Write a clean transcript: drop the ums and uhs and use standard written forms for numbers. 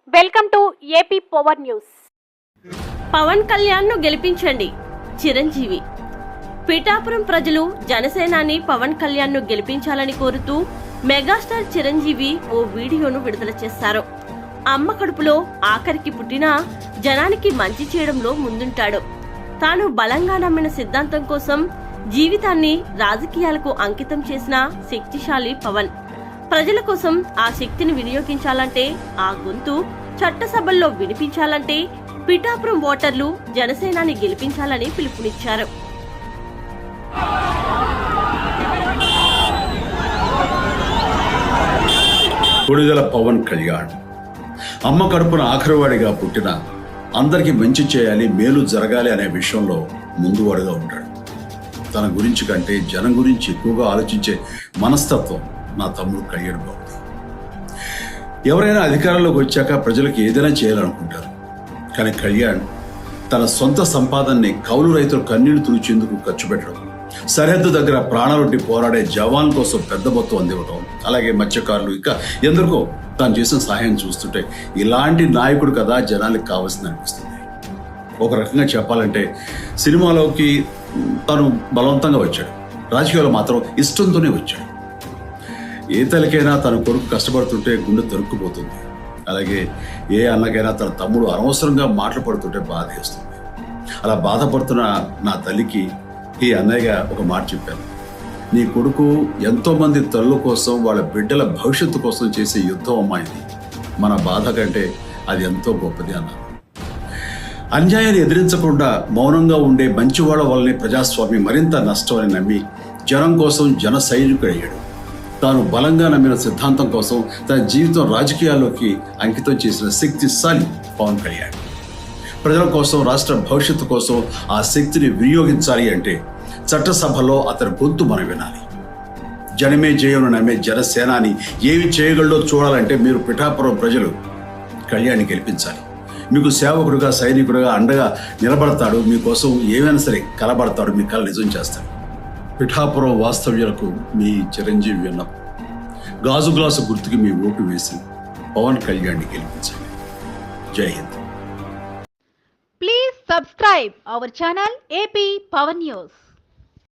Welcome to AP power news. Pawan Kalyan ను గెలిపించండి చిరంజీవి. పిఠాపురం ప్రజలు జనసేనాని పవన్ కళ్యాణ్ ను గెలిపించాలని కోరుతూ మెగాస్టార్ చిరంజీవి ఓ వీడియోను విడుదల చేశారు. అమ్మ కడుపులో ఆఖరికి పుట్టినా జనానికి మంచి చేయడంలో ముందుంటాడు. తాను బలంగా నమ్మిన సిద్ధాంతం కోసం జీవితాన్ని రాజకీయాలకు అంకితం చేసిన శక్తిశాలి పవన్. ప్రజల కోసం ఆ శక్తిని వినియోగించాలంటే, ఆ గొంతు చట్టసభల్లో వినిపించాలంటే పిఠాపురం ఓటర్లు జనసేనాని గెలిపించాలని పిలుపునిచ్చారు. కొణిదెల పవన్ కళ్యాణ్ అమ్మ కడుపున ఆఖరివాడిగా పుట్టిన అందరికీ మంచి చేయాలి, మేలు జరగాలి అనే విషయంలో ముందువాడుగా ఉంటాడు. తన గురించి కంటే జనం గురించి ఎక్కువగా ఆలోచించే మనస్తత్వం నా తమ్ముడు కళ్యాణ్ బాబుది. ఎవరైనా అధికారంలోకి వచ్చాక ప్రజలకు ఏదైనా చేయాలనుకుంటారు. కానీ కళ్యాణ్ తన సొంత సంపాదనని కౌలు రైతులు కన్నీళ్లు తుడిచేందుకు ఖర్చు పెట్టడం, సరిహద్దు దగ్గర ప్రాణాలొడ్డి పోరాడే జవాన్ కోసం పెద్ద మొత్తం అందివ్వడం, అలాగే మత్స్యకారులు ఇంకా ఎందరికో తాను చేసిన సహాయం చూస్తుంటే ఇలాంటి నాయకుడు కదా జనానికి కావాల్సింది అనిపిస్తుంది. ఒక రకంగా చెప్పాలంటే సినిమాలోకి తను బలవంతంగా వచ్చాడు, రాజకీయాలు మాత్రం ఇష్టంతోనే వచ్చాడు. ఏ తల్లికైనా తన కొడుకు కష్టపడుతుంటే గుండె తరుక్కుపోతుంది. అలాగే ఏ అన్నకైనా తన తమ్ముడు అనవసరంగా మాటలు పడుతుంటే బాధ వేస్తుంది. అలా బాధపడుతున్న నా తల్లికి ఈ అన్నయ్యగా ఒక మాట చెప్పాను. నీ కొడుకు ఎంతో మంది తల్లుల కోసం, వాళ్ళ బిడ్డల భవిష్యత్తు కోసం చేసే యుద్ధం అమ్మాయిది. మన బాధ కంటే అది ఎంతో గొప్పది అన్నాను. అన్యాయాన్ని ఎదిరించకుండా మౌనంగా ఉండే మంచివాళ్ల వల్లనే ప్రజాస్వామ్యం మరింత నష్టం అని నమ్మి జనం కోసం జన సైనికుడు అయ్యాడు. తాను బలంగా నమ్మిన సిద్ధాంతం కోసం తన జీవితం రాజకీయాల్లోకి అంకితం చేసిన శక్తిశాలి పవన్ కళ్యాణ్. ప్రజల కోసం, రాష్ట్ర భవిష్యత్తు కోసం ఆ శక్తిని వినియోగించాలి అంటే చట్టసభలో అతని గొంతు మనం వినాలి. జనమే జయను నమ్మే జనసేనాని ఏమి చేయగలడో చూడాలంటే మీరు పిఠాపురం ప్రజలు కళ్యాణ్ని గెలిపించాలి. మీకు సేవకుడుగా, సైనికుడుగా అండగా నిలబడతాడు. మీకోసం ఏమైనా సరే కలబడతాడు, మీ కళ నిజం చేస్తాడు. పిఠాపురం వాస్తవ్యులకు మీ చిరంజీవి విన్నపం, గాజు గ్లాసు గుర్తుకి మీ ఓటు వేసి పవన్ కళ్యాణ్ని గెలిపించండి. జై Hind. Please subscribe our channel AP power news.